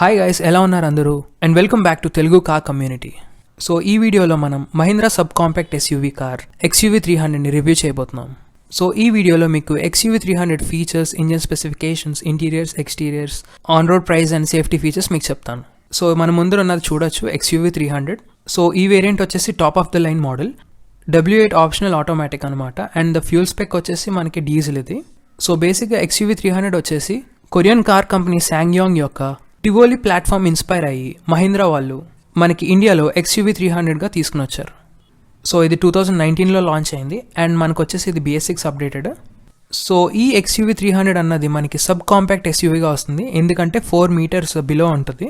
Hi guys, ఎలా ఉన్నారు అందరూ? And welcome back to Telugu car community. So ఈ వీడియోలో మనం Mahindra sub compact SUV car XUV 300ని రివ్యూ చేయబోతున్నాం. సో ఈ వీడియోలో మీకు XUV 300 features, engine specifications, interiors, exteriors, on road price and safety features మీకు చెప్తాను. సో మన ముందర ఉన్నది చూడొచ్చు XUV 300. సో ఈ వేరియంట్ వచ్చేసి top of the line model, W8 optional automatic అనమాట. అండ్ ద ఫ్యూల్ స్పెక్ వచ్చేసి మనకి డీజిల్ ఇది. సో బేసిక్గా XUV 300 వచ్చేసి కొరియన్ కార్ కంపెనీ సాంగ్యాంగ్ యొక్క టివోలీ ప్లాట్ఫామ్ ఇన్స్పైర్ అయ్యి మహీంద్రా వాళ్ళు మనకి ఇండియాలో XUV 300గా తీసుకుని వచ్చారు. సో ఇది 2019లో లాంచ్ అయింది అండ్ మనకు వచ్చేసి ఇది BS6 అప్డేటెడ్. సో ఈ XUV 300 అన్నది మనకి సబ్ కాంపాక్ట్ SUVగా వస్తుంది, ఎందుకంటే 4 మీటర్స్ బిలో ఉంటుంది.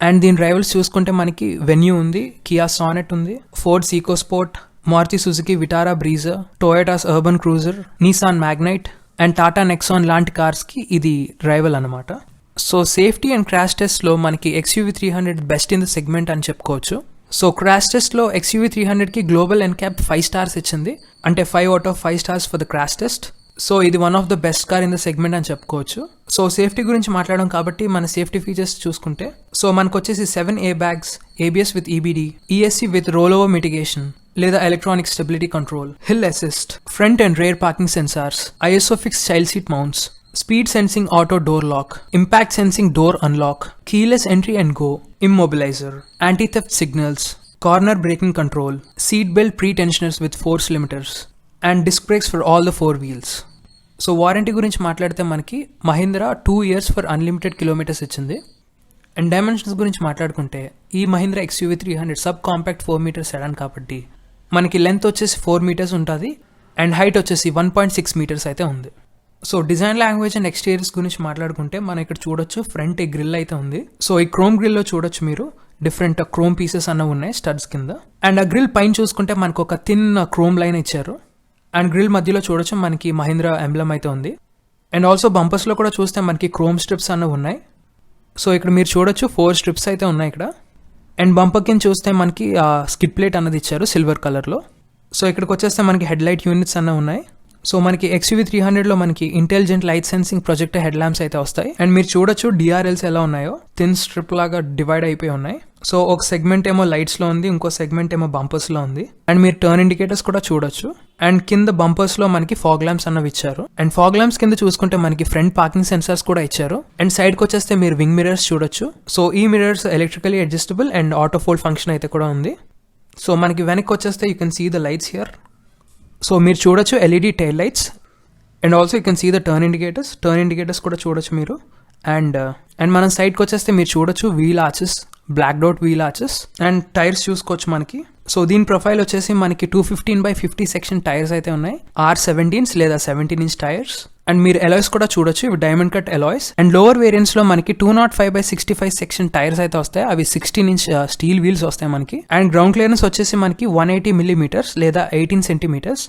అండ్ దీని డ్రైవర్స్ చూసుకుంటే మనకి వెన్యూ ఉంది, కియా సానెట్ ఉంది, Ford's EcoSport, Maruti Suzuki Vitara Brezza, Toyota's Urban Cruiser, Nissan Magnite and Tata Nexon లాంటి కార్స్కి ఇది రైవల్ అనమాట. సో సేఫ్టీ అండ్ క్రాష్ టెస్ట్లో మనకి XUV 300 best in the segment అని చెప్పుకోవచ్చు. సో క్రాష్ టెస్ట్లో XUV 300కి గ్లోబల్ NCAP 5 స్టార్స్ ఇచ్చింది, అంటే 5 out of 5 stars for the crash test. So ఇది one of the best car in the segment అని చెప్పుకోవచ్చు. సో సేఫ్టీ గురించి మాట్లాడడం కాబట్టి మన సేఫ్టీ ఫీచర్స్ చూసుకుంటే, సో మనకు వచ్చేసి 7 air bags, ABS with EBD, ESC with roll over mitigation లేదా electronic stability control, hill assist, front and rear parking sensors, ISO fix child seat mounts, speed sensing auto door lock, impact sensing door unlock, keyless entry and go, immobilizer, anti-theft signals, corner braking control, seat belt pre-tensioners with force limiters, and disc brakes for all the 4 wheels. So warranty గురించి మాట్లాడితే మనకి Mahindra 2 years for unlimited kilometres ఇచ్చింది. And dimensions గురించి మాట్లాడుకుంటే ఈ Mahindra XUV 300 sub compact 4 metres sedan కాబట్టి మనకి length వచ్చేసి 4 మీటర్స్ ఉంటుంది అండ్ హైట్ వచ్చేసి 1.6 మీటర్స్ అయితే ఉంది. So design language and exteriors గురించి మాట్లాడుకుంటే మనం ఇక్కడ చూడొచ్చు ఫ్రంట్ ఈ గ్రిల్ అయితే ఉంది. సో ఈ క్రోమ్ గ్రిల్లో చూడొచ్చు మీరు డిఫరెంట్ క్రోమ్ పీసెస్ అన్నవి ఉన్నాయి స్టడ్స్ కింద. అండ్ ఆ గ్రిల్ పైన చూసుకుంటే మనకు ఒక థిన్ క్రోమ్ లైన్ ఇచ్చారు. అండ్ గ్రిల్ మధ్యలో చూడొచ్చు మనకి మహీంద్రా ఎంబ్లమ్ అయితే ఉంది. అండ్ ఆల్సో బంపర్స్లో కూడా చూస్తే మనకి క్రోమ్ స్ట్రిప్స్ అన్నవి ఉన్నాయి. సో ఇక్కడ మీరు చూడొచ్చు 4 స్ట్రిప్స్ అయితే ఉన్నాయి ఇక్కడ. అండ్ బంపర్ కింద చూస్తే మనకి స్కిడ్ ప్లేట్ అన్నది ఇచ్చారు సిల్వర్ కలర్లో. సో ఇక్కడికి వచ్చేస్తే మనకి హెడ్ లైట్ యూనిట్స్ అన్నవి ఉన్నాయి. సో మనకి XUV 300లో మనకి intelligent light sensing projector head lamps అయితే వస్తాయి. అండ్ మీరు చూడొచ్చు DRLs ఎలా ఉన్నాయో థిన్ స్ట్రిప్ లాగా డివైడ్ అయిపోయి ఉన్నాయి. సో ఒక సెగ్మెంట్ ఏమో లైట్స్లో ఉంది, ఇంకో సెగ్మెంట్ ఏమో బంపర్స్లో ఉంది. అండ్ మీరు టర్న్ ఇండికేటర్స్ కూడా చూడొచ్చు. అండ్ కింద బంపర్స్లో మనకి ఫాగ్ ల్యాంప్స్ అన్నవి ఇచ్చారు. అండ్ ఫాగ్ ల్యాంప్స్ కింద చూసుకుంటే మనకి ఫ్రంట్ పార్కింగ్ సెన్సార్స్ కూడా ఇచ్చారు. అండ్ సైడ్కి వచ్చేస్తే మీరు వింగ్ మిరర్స్ చూడొచ్చు. సో ఈ mirrors electrically adjustable and auto fold function అయితే కూడా ఉంది. సో మనకి వెనక్కి వచ్చేస్తే you can see the lights here. So మీరు చూడొచ్చు LED tail lights. And also you can see the turn indicators కూడా చూడొచ్చు మీరు. అండ్ మనం సైడ్కి వచ్చేస్తే మీరు చూడొచ్చు wheel arches, black out wheel arches. And tyres చూసుకోవచ్చు మనకి. సో దీని ప్రొఫైల్ వచ్చేసి మనకి 215/50 సెక్షన్ టైర్స్ అయితే ఉన్నాయి, R17s లేదా 17-inch టైర్స్. అండ్ మీరు ఎలాయ్స్ కూడా చూడొచ్చు, ఇవి diamond cut alloys. And lower variants లో మనకి 205/65 సెక్షన్ టైర్స్ అయితే వస్తాయి, అవి 16-inch స్టీల్ వీల్స్ వస్తాయి మనకి. అండ్ గ్రౌండ్ క్లియరెన్స్ వచ్చేసి మనకి 180 millimeters లేదా 18 centimeters,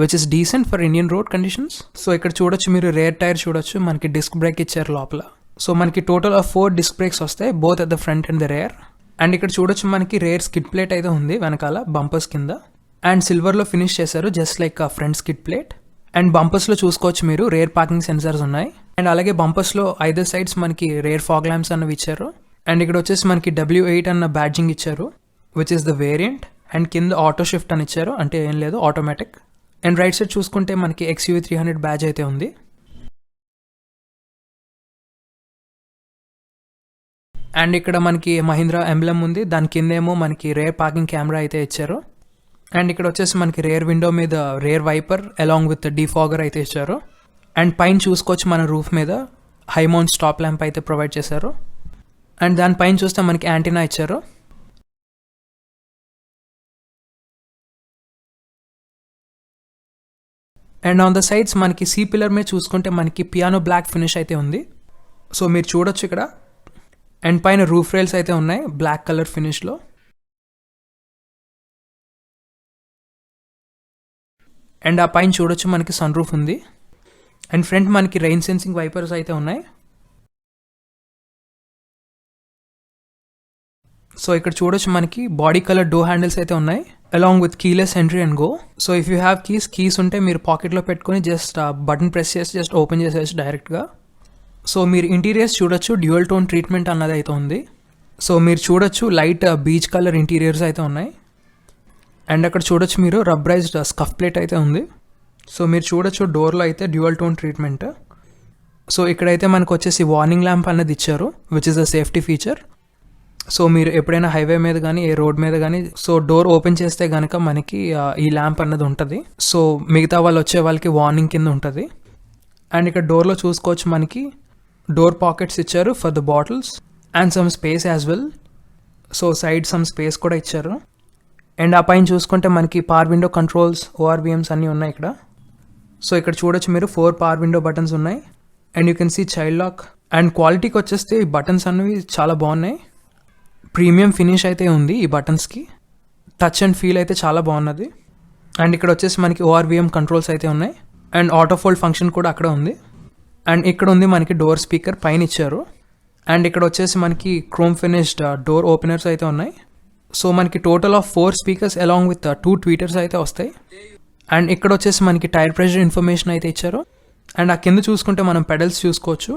which is decent for Indian road conditions. So ఇక్కడ చూడొచ్చు మీరు రేర్ టైర్ చూడొచ్చు, మనకి డిస్క్ బ్రేక్ ఇచ్చారు లోపల. సో మనకి టోటల్ ఆఫ్ 4 డిస్క్ బ్రేక్స్ వస్తాయి, both at the front and the rare. And ఇక్కడ చూడొచ్చు మనకి రేర్ స్కిడ్ ప్లేట్ అయితే ఉంది వెనకాల బంపర్స్ కింద. అండ్ సిల్వర్లో ఫినిష్ చేశారు just like front skid plate. And బంపర్స్లో చూసుకోవచ్చు మీరు రేర్ పార్కింగ్ సెన్సార్స్ ఉన్నాయి. అండ్ అలాగే బంపర్స్లో ఐదర్ సైడ్స్ మనకి రేర్ ఫాగ్ ల్యాంప్స్ అన్నవి ఇచ్చారు. అండ్ ఇక్కడ వచ్చేసి మనకి W8 అన్న బ్యాడ్జింగ్ ఇచ్చారు, which is the variant. And కింద ఆటో షిఫ్ట్ అని ఇచ్చారు, అంటే ఏం లేదు ఆటోమేటిక్. అండ్ రైట్ సైడ్ చూసుకుంటే మనకి XUV 300 బ్యాడ్జ్ అయితే ఉంది. అండ్ ఇక్కడ మనకి మహీంద్రా ఎంబ్లమ్ ఉంది, దాని కిందేమో మనకి రేర్ పార్కింగ్ కెమెరా అయితే ఇచ్చారు. అండ్ ఇక్కడ వచ్చేసి మనకి రేర్ విండో మీద rear wiper along with defogger అయితే ఇచ్చారు. అండ్ పైన చూసుకోవచ్చు మన రూఫ్ మీద హై మౌంట్ స్టాప్ ల్యాంప్ అయితే ప్రొవైడ్ చేశారు. అండ్ దానిపైన చూస్తే మనకి యాంటీనా ఇచ్చారు. అండ్ ఆన్ ద సైడ్స్ మనకి సీ పిల్లర్ మీద చూసుకుంటే మనకి పియానో బ్లాక్ ఫినిష్ అయితే ఉంది. సో మీరు చూడొచ్చు ఇక్కడ. అండ్ పైన రూఫ్ రైల్స్ అయితే ఉన్నాయి బ్లాక్ కలర్ ఫినిష్లో. అండ్ ఆ పైన చూడొచ్చు మనకి సన్ రూఫ్ ఉంది. అండ్ ఫ్రంట్ మనకి రెయిన్ సెన్సింగ్ వైపర్స్ అయితే ఉన్నాయి. సో ఇక్కడ చూడొచ్చు మనకి బాడీ కలర్ డోర్ హ్యాండిల్స్ అయితే ఉన్నాయి along with keyless entry and go. So if you have keys ఉంటే మీరు పాకెట్లో పెట్టుకొని జస్ట్ బటన్ ప్రెస్ చేసి జస్ట్ ఓపెన్ చేసేసి డైరెక్ట్గా. సో మీరు ఇంటీరియర్స్ చూడొచ్చు, డ్యూయల్ టోన్ ట్రీట్మెంట్ అన్నది అయితే ఉంది. సో మీరు చూడొచ్చు లైట్ బీచ్ కలర్ ఇంటీరియర్స్ అయితే ఉన్నాయి. అండ్ అక్కడ చూడొచ్చు మీరు రబ్బరైజ్డ్ స్కఫ్ ప్లేట్ అయితే ఉంది. సో మీరు చూడొచ్చు డోర్లో అయితే డ్యూయల్ టోన్ ట్రీట్మెంట్. సో ఇక్కడైతే మనకు వచ్చేసి వార్నింగ్ ల్యాంప్ అనేది ఇచ్చారు, which is a safety feature. So మీరు ఎప్పుడైనా హైవే మీద కానీ ఏ రోడ్ మీద కానీ సో డోర్ ఓపెన్ చేస్తే కనుక మనకి ఈ ల్యాంప్ అన్నది ఉంటుంది. సో మిగతా వాళ్ళు వచ్చే వాళ్ళకి వార్నింగ్ కింద ఉంటుంది. అండ్ ఇక్కడ డోర్లో చూసుకోవచ్చు మనకి డోర్ పాకెట్స్ ఇచ్చారు for the bottles and some space as well. So side some space కూడా ఇచ్చారు. అండ్ ఆ పైన చూసుకుంటే మనకి పవర్ విండో కంట్రోల్స్, ఓఆర్విఎమ్స్ అన్నీ ఉన్నాయి ఇక్కడ. సో ఇక్కడ చూడొచ్చు మీరు 4 పవర్ విండో బటన్స్ ఉన్నాయి. And you can see child lock. And క్వాలిటీకి వచ్చేస్తే ఈ బటన్స్ అనేవి చాలా బాగున్నాయి. ప్రీమియం ఫినిష్ అయితే ఉంది ఈ బటన్స్కి. టచ్ అండ్ ఫీల్ అయితే చాలా బాగున్నది. అండ్ ఇక్కడ వచ్చేసి మనకి ఓఆర్విఎం కంట్రోల్స్ అయితే ఉన్నాయి. అండ్ ఆటో ఫోల్డ్ ఫంక్షన్ కూడా అక్కడ ఉంది. అండ్ ఇక్కడ ఉంది మనకి డోర్ స్పీకర్ పైన ఇచ్చారు. అండ్ ఇక్కడ వచ్చేసి మనకి క్రోమ్ ఫినిష్డ్ డోర్ ఓపెనర్స్ అయితే ఉన్నాయి. సో మనకి total of 4 speakers along with 2 tweeters అయితే వస్తాయి. అండ్ ఇక్కడ వచ్చేసి మనకి టైర్ ప్రెషర్ ఇన్ఫర్మేషన్ అయితే ఇచ్చారు. అండ్ ఆ కింద చూసుకుంటే మనం పెడల్స్ చూసుకోవచ్చు.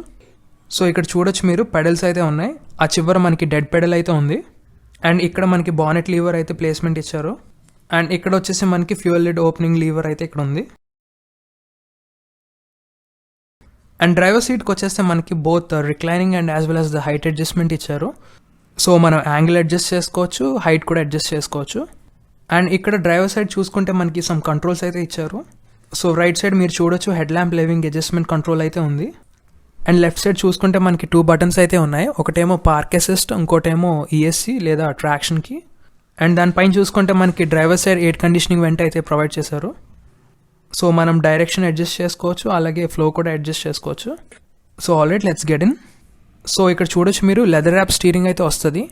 సో ఇక్కడ చూడొచ్చు మీరు పెడల్స్ అయితే ఉన్నాయి. ఆ చివర మనకి డెడ్ పెడల్ అయితే ఉంది. అండ్ ఇక్కడ మనకి బానెట్ లీవర్ అయితే ప్లేస్మెంట్ ఇచ్చారు. అండ్ ఇక్కడ వచ్చేసి మనకి ఫ్యూయల్ లిడ్ ఓపెనింగ్ లీవర్ అయితే ఇక్కడ ఉంది. అండ్ డ్రైవర్ సీట్కి వచ్చేస్తే మనకి both reclining and as well as the height adjustment ఇచ్చారు. సో మనం యాంగిల్ అడ్జస్ట్ చేసుకోవచ్చు, హైట్ కూడా అడ్జస్ట్ చేసుకోవచ్చు. అండ్ ఇక్కడ డ్రైవర్ సైడ్ చూసుకుంటే మనకి సమ్ కంట్రోల్స్ అయితే ఇచ్చారు. సో రైట్ సైడ్ మీరు చూడొచ్చు హెడ్ ల్యాంప్ లెవింగ్ అడ్జస్ట్మెంట్ కంట్రోల్ అయితే ఉంది. అండ్ లెఫ్ట్ సైడ్ చూసుకుంటే మనకి 2 బటన్స్ అయితే ఉన్నాయి. ఒకటేమో పార్క్ అసిస్ట్, ఇంకోటేమో ఈఎస్సీ లేదా ట్రాక్షన్కి. అండ్ దానిపైన చూసుకుంటే మనకి డ్రైవర్ సైడ్ ఎయిర్ కండిషనింగ్ వెంట అయితే ప్రొవైడ్ చేశారు. సో మనం డైరెక్షన్ అడ్జస్ట్ చేసుకోవచ్చు, అలాగే ఫ్లో కూడా అడ్జస్ట్ చేసుకోవచ్చు. So already let's get in. So ఇక్కడ చూడొచ్చు మీరు లెదర్ ర్యాప్ స్టీరింగ్ అయితే వస్తుంది.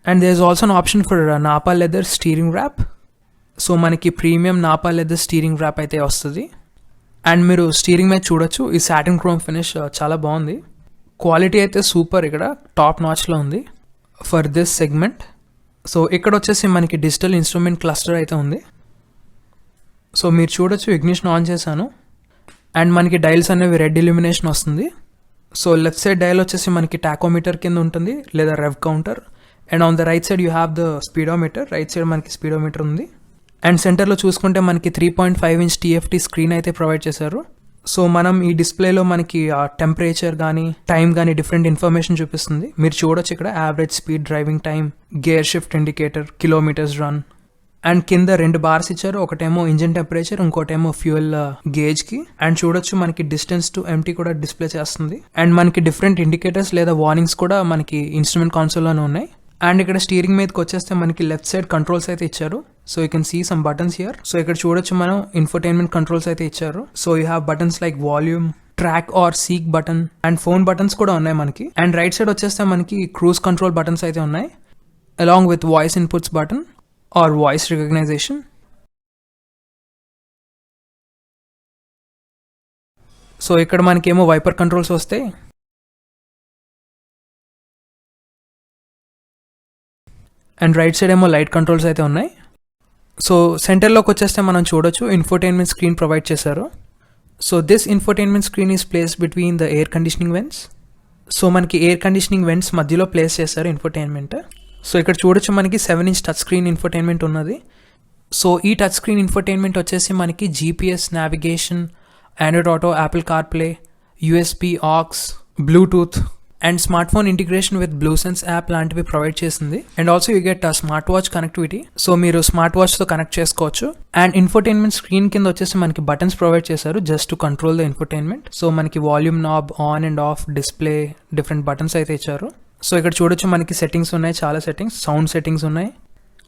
And there is also an option for nappa leather steering wrap. So మనకి premium nappa leather steering wrap అయితే వస్తుంది. అండ్ మీరు స్టీరింగ్ మీద చూడొచ్చు ఈ సాటిన్ క్రోమ్ ఫినిష్ చాలా బాగుంది. క్వాలిటీ అయితే సూపర్, ఇక్కడ టాప్ నాచ్లో ఉంది ఫర్ దిస్ సెగ్మెంట్. సో ఇక్కడ వచ్చేసి మనకి డిజిటల్ ఇన్స్ట్రుమెంట్ క్లస్టర్ అయితే ఉంది. సో మీరు చూడొచ్చు ఇగ్నిషన్ ఆన్ చేశాను. అండ్ మనకి డైల్స్ అనేవి రెడ్ ఇల్యూమినేషన్ వస్తుంది. సో లెఫ్ట్ సైడ్ డైల్ వచ్చేసి మనకి టాకోమీటర్ కింద ఉంటుంది లేదా rev counter. And on the right side you have the speedometer. Right side మనకి స్పీడోమీటర్ ఉంది. అండ్ సెంటర్లో చూసుకుంటే మనకి 3.5 ఇంచ్ TFT స్క్రీన్ అయితే ప్రొవైడ్ చేశారు. సో మనం ఈ డిస్ప్లేలో మనకి టెంపరేచర్ కానీ టైం కానీ డిఫరెంట్ ఇన్ఫర్మేషన్ చూపిస్తుంది. మీరు చూడొచ్చు ఇక్కడ average speed, driving time, gear shift indicator, kilometres run. And కింద 2 బార్స్ ఇచ్చారు. ఒకటేమో ఇంజిన్ టెంపరేచర్, ఇంకోటేమో ఫ్యూయల్ గేజ్కి. అండ్ చూడొచ్చు మనకి డిస్టెన్స్ టు ఎంటీ కూడా డిస్ప్లే చేస్తుంది. అండ్ మనకి డిఫరెంట్ ఇండికేటర్స్ లేదా వార్నింగ్స్ కూడా మనకి ఇన్స్ట్రుమెంట్ కాన్సోల్లోనే ఉన్నాయి. అండ్ ఇక్కడ స్టీరింగ్ మీదకి వచ్చేస్తే మనకి లెఫ్ట్ సైడ్ కంట్రోల్స్ అయితే ఇచ్చారు. So you can see some buttons here. So ఇక్కడ చూడొచ్చు మనం ఇన్ఫోటైన్మెంట్ కంట్రోల్స్ అయితే ఇచ్చారు. So you have buttons like volume, track or seek button and phone buttons కూడా ఉన్నాయి మనకి. అండ్ రైట్ సైడ్ వచ్చేస్తే మనకి క్రూజ్ కంట్రోల్ బటన్స్ అయితే ఉన్నాయి along with voice inputs button or voice recognition. So ఇక్కడ మనకేమో వైపర్ కంట్రోల్స్ వస్తాయి. అండ్ రైట్ సైడ్ ఏమో లైట్ కంట్రోల్స్ అయితే ఉన్నాయి. సో సెంటర్లోకి వచ్చేస్తే మనం చూడొచ్చు ఇన్ఫోటైన్మెంట్ స్క్రీన్ ప్రొవైడ్ చేశారు. So this infotainment screen is place between the air conditioning vents. So మనకి ఎయిర్ కండిషనింగ్ వెంట్స్ మధ్యలో ప్లేస్ చేశారు ఇన్ఫోటైన్మెంట్. సో ఇక్కడ చూడొచ్చు మనకి 7 ఇంచ్ టచ్ స్క్రీన్ ఇన్ఫోటైన్మెంట్ ఉన్నది. సో ఈ టచ్ స్క్రీన్ ఇన్ఫోటైన్మెంట్ వచ్చేసి మనకి GPS, navigation, Android Auto, Apple CarPlay, USB, AUX, Bluetooth and smart phone integration with BlueSense app లాంటివి ప్రొవైడ్ చేసింది. And also you get smart watch connectivity. So మీరు smart వాచ్తో connect చేసుకోవచ్చు. And infotainment screen కింద వచ్చేసి మనకి బటన్స్ ప్రొవైడ్ చేశారు just to control the infotainment. So మనకి volume knob, on and off, display, different buttons అయితే ఇచ్చారు. సో ఇక్కడ చూడొచ్చు మనకి సెట్టింగ్స్ ఉన్నాయి, చాలా సెట్టింగ్స్, సౌండ్ సెట్టింగ్స్ ఉన్నాయి.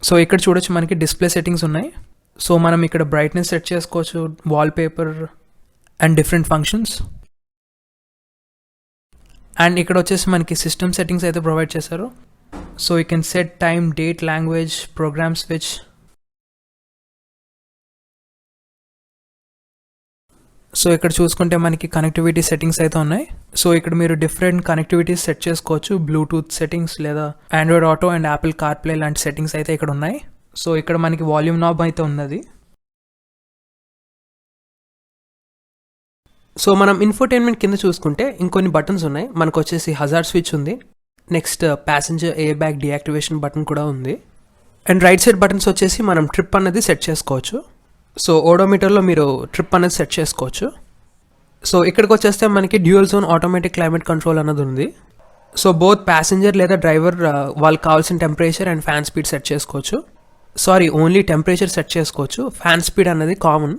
సో ఇక్కడ చూడొచ్చు మనకి డిస్ప్లే సెట్టింగ్స్ ఉన్నాయి. సో మనం ఇక్కడ బ్రైట్నెస్ సెట్ చేసుకోవచ్చు, wallpaper and different functions. And ఇక్కడ వచ్చేసి మనకి సిస్టమ్ సెట్టింగ్స్ అయితే ప్రొవైడ్ చేశారు. So you can set time, date, language, program switch. So ఇక్కడ చూసుకుంటే మనకి కనెక్టివిటీ సెట్టింగ్స్ అయితే ఉన్నాయి. సో ఇక్కడ మీరు డిఫరెంట్ కనెక్టివిటీస్ సెట్ చేసుకోవచ్చు, బ్లూటూత్ సెట్టింగ్స్ లేదా Android auto and Apple CarPlay లాంటి సెట్టింగ్స్ అయితే ఇక్కడ ఉన్నాయి. సో ఇక్కడ మనకి వాల్యూమ్ నాబ్ అయితే ఉన్నది. సో మనం ఇన్ఫోటైన్మెంట్ కింద చూసుకుంటే ఇంకొన్ని బటన్స్ ఉన్నాయి. మనకు వచ్చేసి హజార్డ్ స్విచ్ ఉంది, next passenger air bag deactivation button కూడా ఉంది. అండ్ రైట్ సైడ్ బటన్స్ వచ్చేసి మనం ట్రిప్ అనేది సెట్ చేసుకోవచ్చు. సో ఓడోమీటర్లో మీరు ట్రిప్ అనేది సెట్ చేసుకోవచ్చు. సో ఇక్కడికి వచ్చేస్తే మనకి dual zone automatic climate control అన్నది ఉంది. సో బోత్ ప్యాసింజర్ లేదా డ్రైవర్ వాళ్ళకి కావాల్సిన temperature and fan speed set చేసుకోవచ్చు. ఓన్లీ టెంపరేచర్ సెట్ చేసుకోవచ్చు, ఫ్యాన్ స్పీడ్ అనేది కామన్.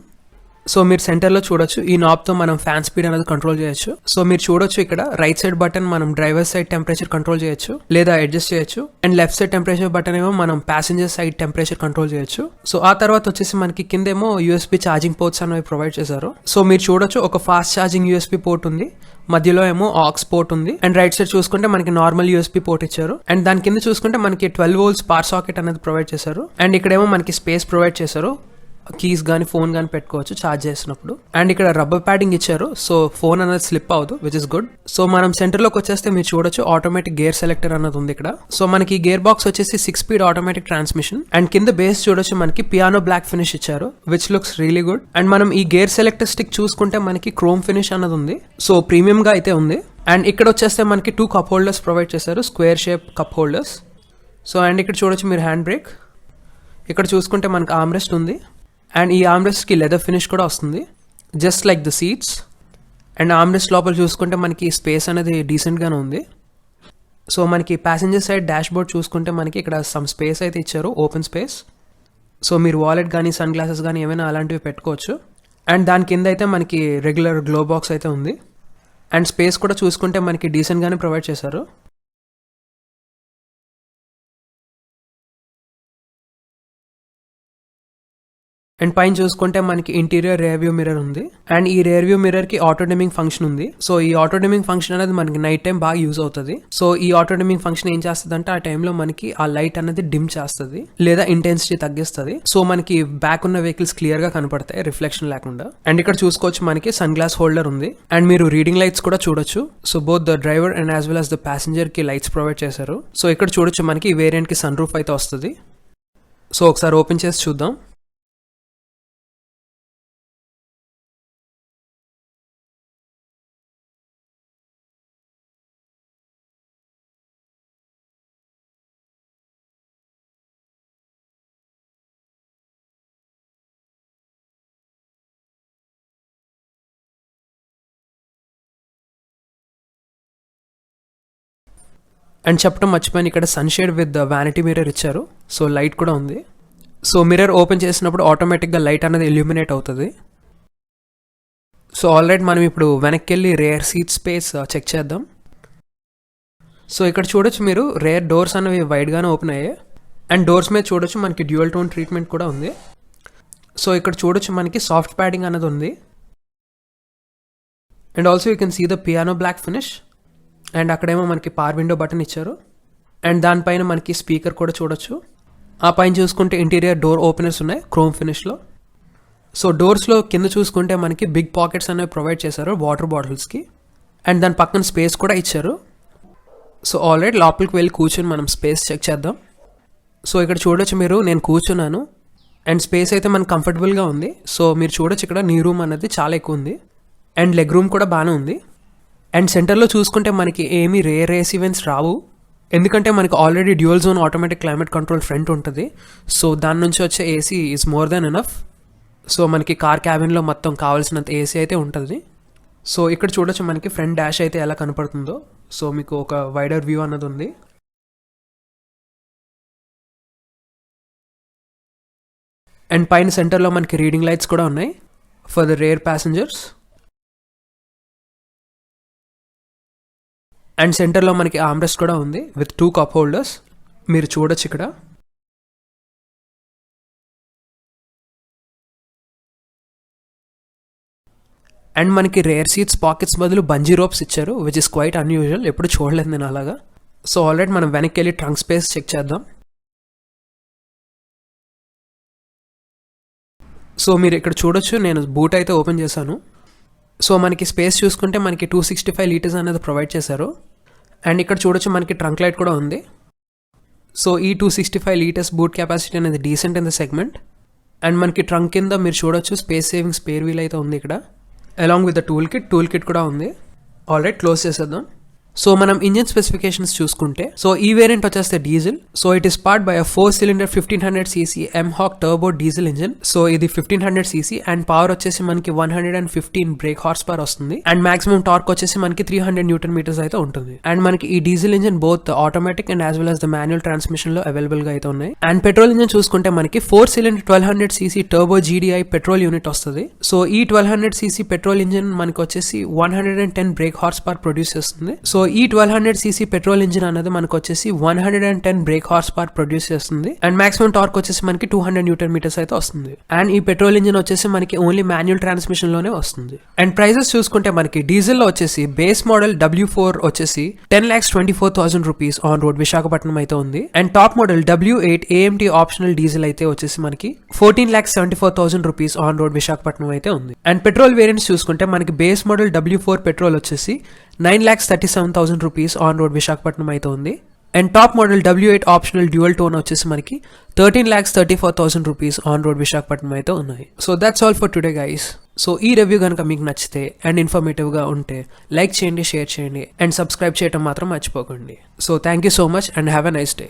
సో మీరు సెంటర్లో చూడొచ్చు, ఈ నాబ్తో మనం ఫ్యాన్ స్పీడ్ అనేది కంట్రోల్ చేయొచ్చు. సో మీరు చూడొచ్చు ఇక్కడ రైట్ సైడ్ బటన్ మనం డ్రైవర్ సైడ్ టెంపరేచర్ కంట్రోల్ చేయొచ్చు లేదా అడ్జస్ట్ చేయొచ్చు. And left side temperature button ఏమో మనం ప్యాసింజర్ సైడ్ టెంపరేచర్ కంట్రోల్ చేయొచ్చు. సో ఆ తర్వాత వచ్చేసి మనకి కిందేమో యూఎస్బీ ఛార్జింగ్ పోర్ట్స్ అనేవి ప్రొవైడ్ చేశారు. సో మీరు చూడొచ్చు ఒక ఫాస్ట్ ఛార్జింగ్ యూఎస్బీ పోర్ట్ ఉంది, మధ్యలో ఏమో ఆక్స్ పోర్ట్ ఉంది. అండ్ రైట్ సైడ్ చూసుకుంటే మనకి నార్మల్ యూఎస్బీ పోర్ట్ ఇచ్చారు. అండ్ దాని కింద చూసుకుంటే మనకి 12 volts పవర్ సాకెట్ అనేది ప్రొవైడ్ చేశారు. అండ్ ఇక్కడేమో మనకి స్పేస్ ప్రొవైడ్ చేశారు, కీస్ కానీ ఫోన్ కానీ పెట్టుకోవచ్చు ఛార్జ్ చేసినప్పుడు. అండ్ ఇక్కడ రబ్బర్ ప్యాడింగ్ ఇచ్చారు, సో ఫోన్ అనేది స్లిప్ అవ్వదు, విచ్ ఇస్ గుడ్. సో మనం సెంటర్లోకి వచ్చేస్తే మీరు చూడొచ్చు ఆటోమేటిక్ గేర్ సెలెక్టర్ అన్నది ఉంది ఇక్కడ. సో మనకి గేర్ బాక్స్ వచ్చేసి 6 speed ఆటోమేటిక్ ట్రాన్స్మిషన్. అండ్ కింద బేస్ చూడొచ్చు మనకి పియానో బ్లాక్ ఫినిష్ ఇచ్చారు, which looks really good. And మనం ఈ గేర్ సెలెక్టర్ స్టిక్ చూసుకుంటే మనకి క్రోమ్ ఫినిష్ అన్నది ఉంది, సో ప్రీమియం గా అయితే ఉంది. అండ్ ఇక్కడ వచ్చేస్తే మనకి 2 cup holders ప్రొవైడ్ చేశారు, square shape cup holders. So and ఇక్కడ చూడొచ్చు మీరు హ్యాండ్ బ్రేక్. ఇక్కడ చూసుకుంటే మనకి ఆర్మ్రెస్ట్ ఉంది. అండ్ ఈ ఆర్మ్రెస్ట్కి లెదర్ ఫినిష్ కూడా వస్తుంది, just like the seats. And armrest లోపల చూసుకుంటే మనకి స్పేస్ అనేది డీసెంట్గానే ఉంది. సో మనకి ప్యాసింజర్ సైడ్ డాష్ బోర్డ్ చూసుకుంటే మనకి ఇక్కడ సమ్ స్పేస్ అయితే ఇచ్చారు, ఓపెన్ స్పేస్. సో మీరు వాలెట్ కానీ సన్ గ్లాసెస్ కానీ ఏమైనా అలాంటివి పెట్టుకోవచ్చు. అండ్ దాని కింద అయితే మనకి రెగ్యులర్ గ్లో బాక్స్ అయితే ఉంది. అండ్ స్పేస్ కూడా చూసుకుంటే మనకి డీసెంట్గానే ప్రొవైడ్ చేశారు. అండ్ పైన చూసుకుంటే మనకి ఇంటీరియర్ రేర్ వ్యూ మిర్రర్ ఉంది. అండ్ ఈ రేర్ వ్యూ మిర్రర్ కి ఆటో డిమింగ్ ఫంక్షన్ ఉంది. సో ఈ ఆటో డిమింగ్ ఫంక్షన్ అనేది మనకి నైట్ టైం బాగా యూజ్ అవుతుంది. సో ఈ ఆటో డిమింగ్ ఫంక్షన్ ఏం చేస్తుంది అంటే ఆ టైంలో మనకి ఆ లైట్ అనేది డిమ్ చేస్తుంది లేదా ఇంటెన్సిటీ తగ్గిస్తుంది. సో మనకి బ్యాక్ ఉన్న వెహికల్స్ క్లియర్ గా కనపడతాయి రిఫ్లెక్షన్ లేకుండా. అండ్ ఇక్కడ చూసుకోవచ్చు మనకి సన్ గ్లాస్ హోల్డర్ ఉంది. అండ్ మీరు రీడింగ్ లైట్స్ కూడా చూడొచ్చు. So both the driver and as well as the passenger కి లైట్స్ ప్రొవైడ్ చేశారు. సో ఇక్కడ చూడొచ్చు మనకి ఈ వేరియంట్ కి సన్ రూఫ్ అయితే వస్తుంది. సో ఒకసారి ఓపెన్ చేసి చూద్దాం. అండ్ చెప్పడం మర్చిపోయిన ఇక్కడ సన్షేడ్ విత్ వ్యానిటీ మిర్రర్ ఇచ్చారు. సో లైట్ కూడా ఉంది. సో మిర్రర్ ఓపెన్ చేసినప్పుడు ఆటోమేటిక్గా లైట్ అనేది ఇల్యూమినేట్ అవుతుంది. సో ఆల్రెడీ మనం ఇప్పుడు వెనక్కి వెళ్ళి రేర్ సీట్ స్పేస్ చెక్ చేద్దాం. సో ఇక్కడ చూడొచ్చు మీరు రేర్ డోర్స్ అనేవి వైడ్గానే ఓపెన్ అయ్యాయి. అండ్ డోర్స్ మీద చూడొచ్చు మనకి డ్యూయల్ టోన్ ట్రీట్మెంట్ కూడా ఉంది. సో ఇక్కడ చూడొచ్చు మనకి సాఫ్ట్ ప్యాడింగ్ అనేది ఉంది. And also you can see the piano black finish. And అక్కడేమో మనకి పవర్ విండో బటన్ ఇచ్చారు. అండ్ దానిపైన మనకి స్పీకర్ కూడా చూడొచ్చు. ఆ పైన చూసుకుంటే ఇంటీరియర్ డోర్ ఓపెనర్స్ ఉన్నాయి క్రోమ్ ఫినిష్లో. సో డోర్స్లో కింద చూసుకుంటే మనకి బిగ్ పాకెట్స్ అనేవి ప్రొవైడ్ చేశారు వాటర్ బాటిల్స్కి. అండ్ దాని పక్కన స్పేస్ కూడా ఇచ్చారు. సో ఆల్రెడీ లోపలికి వెళ్ళి కూర్చొని మనం స్పేస్ చెక్ చేద్దాం. సో ఇక్కడ చూడొచ్చు మీరు, నేను కూర్చున్నాను అండ్ స్పేస్ అయితే మనకు కంఫర్టబుల్గా ఉంది. సో మీరు చూడొచ్చు ఇక్కడ నీ రూమ్ అనేది చాలా ఎక్కువ ఉంది. అండ్ లెగ్ రూమ్ కూడా బాగానే ఉంది. అండ్ సెంటర్లో చూసుకుంటే మనకి ఏమీ రేర్ రేస్ ఈవెంట్స్ రావు, ఎందుకంటే మనకి already dual zone automatic climate control front ఉంటుంది. సో దాని నుంచి వచ్చే AC is more than enough. So మనకి కార్ క్యాబిన్లో మొత్తం కావాల్సినంత ఏసీ అయితే ఉంటుంది. సో ఇక్కడ చూడొచ్చు మనకి ఫ్రంట్ డాష్ అయితే ఎలా కనపడుతుందో. సో మీకు ఒక వైడర్ వ్యూ అన్నది ఉంది. అండ్ పైన సెంటర్లో మనకి రీడింగ్ లైట్స్ కూడా ఉన్నాయి for the rare passengers. And సెంటర్లో మనకి ఆర్మ్రెస్ట్ కూడా ఉంది విత్ 2 cup holders. మీరు చూడొచ్చు ఇక్కడ. అండ్ మనకి రేర్ సీట్స్ పాకెట్స్ బదులు బంజీ రోప్స్ ఇచ్చారు, విచ్ ఇస్ క్వైట్ అన్యూజువల్. ఎప్పుడు చూడలేదు నేను అలాగా. సో ఆల్రెడీ మనం వెనక్కి వెళ్ళి ట్రంక్ స్పేస్ చెక్ చేద్దాం. సో మీరు ఇక్కడ చూడొచ్చు, నేను బూట్ అయితే ఓపెన్ చేశాను. సో మనకి స్పేస్ చూసుకుంటే మనకి 265 liters అనేది ప్రొవైడ్ చేశారు. అండ్ ఇక్కడ చూడొచ్చు మనకి ట్రంక్ లైట్ కూడా ఉంది. సో ఈ 265 liters బూట్ కెపాసిటీ అనేది decent in the segment. And మనకి ట్రంక్ కింద మీరు చూడొచ్చు స్పేస్ సేవింగ్ స్పేర్ వీల్ అయితే ఉంది ఇక్కడ. Along with the tool kit కూడా ఉంది. ఆల్రైట్, క్లోజ్ చేసేద్దాం. సో మనం ఇంజిన్ స్పెసిఫికేషన్స్ చూసుకుంటే, సో ఈ వేరియంట్ వచ్చేస్తే diesel. So it is powered by a 4-cylinder 1500cc MHawk turbo diesel engine. So ఇది 1500cc అండ్ పవర్ వచ్చేసి మనకి 115 బ్రేక్ హార్స్ పవర్ వస్తుంది అండ్ మాక్సిమం టార్క్ వచ్చేసి మనకి 300 Nm అయితే ఉంటుంది. అండ్ మనకి ఈ diesel engine both automatic and as well as the manual transmission లో అవైలబుల్ గా అయితే ఉన్నాయి. అండ్ పెట్రోల్ ఇంజిన్ చూసుకుంటే మనకి 4-cylinder 1200cc turbo GDI petrol unit వస్తుంది. సో ఈ 1200cc పెట్రోల్ ఇంజిన్ మనకి వచ్చేసి 110 బ్రేక్ హార్స్ పవర్ ప్రొడ్యూస్ చేస్తుంది. సో ఈ 1200cc పెట్రోల్ ఇంజిన్ అనేది మనకు వచ్చేసి 110 బ్రేక్ హార్స్ పవర్ ప్రొడ్యూస్ చేస్తుంది అండ్ మాక్సిమం టార్క్ వచ్చేసి మనకి 200 Nm అయితే వస్తుంది. అండ్ ఈ పెట్రోల్ ఇంజిన్ వచ్చేసి మనకి ఓన్లీ మాన్యువల్ ట్రాన్స్మిషన్ లోనే వస్తుంది. అండ్ ప్రైజెస్ చూసుకుంటే మనకి డీజిల్ లో వచ్చేసి బేస్ మోడల్ W4 వచ్చేసి 10,24,000 రూపీస్ ఆన్ రోడ్ విశాఖపట్నం అయితే ఉంది. And top model W8 AMT optional diesel అయితే వచ్చేసి మనకి 14,74,000 రూపీస్ ఆన్ రోడ్ విశాఖపట్నం అయితే ఉంది. అండ్ పెట్రోల్ వేరియంట్స్ చూసుకుంటే మనకి బేస్ మోడల్ W4 పెట్రోల్ వచ్చేసి 9,37,000 రూపీస్ ఆన్ రోడ్ విశాఖపట్నం అయితే ఉంది. And top model W8 optional dual tone వచ్చేసి మనకి 13,34,000 రూపీస్ ఆన్ రోడ్ విశాఖపట్నం అయితే ఉన్నాయి. So that's all for today guys. So ఈ రివ్యూ కనుక మీకు నచ్చితే అండ్ ఇన్ఫర్మేటివ్ గా ఉంటే లైక్ చేయండి, షేర్ చేయండి అండ్ సబ్స్క్రైబ్ చేయడం మాత్రం మర్చిపోకండి. So thank you so much and have a nice day.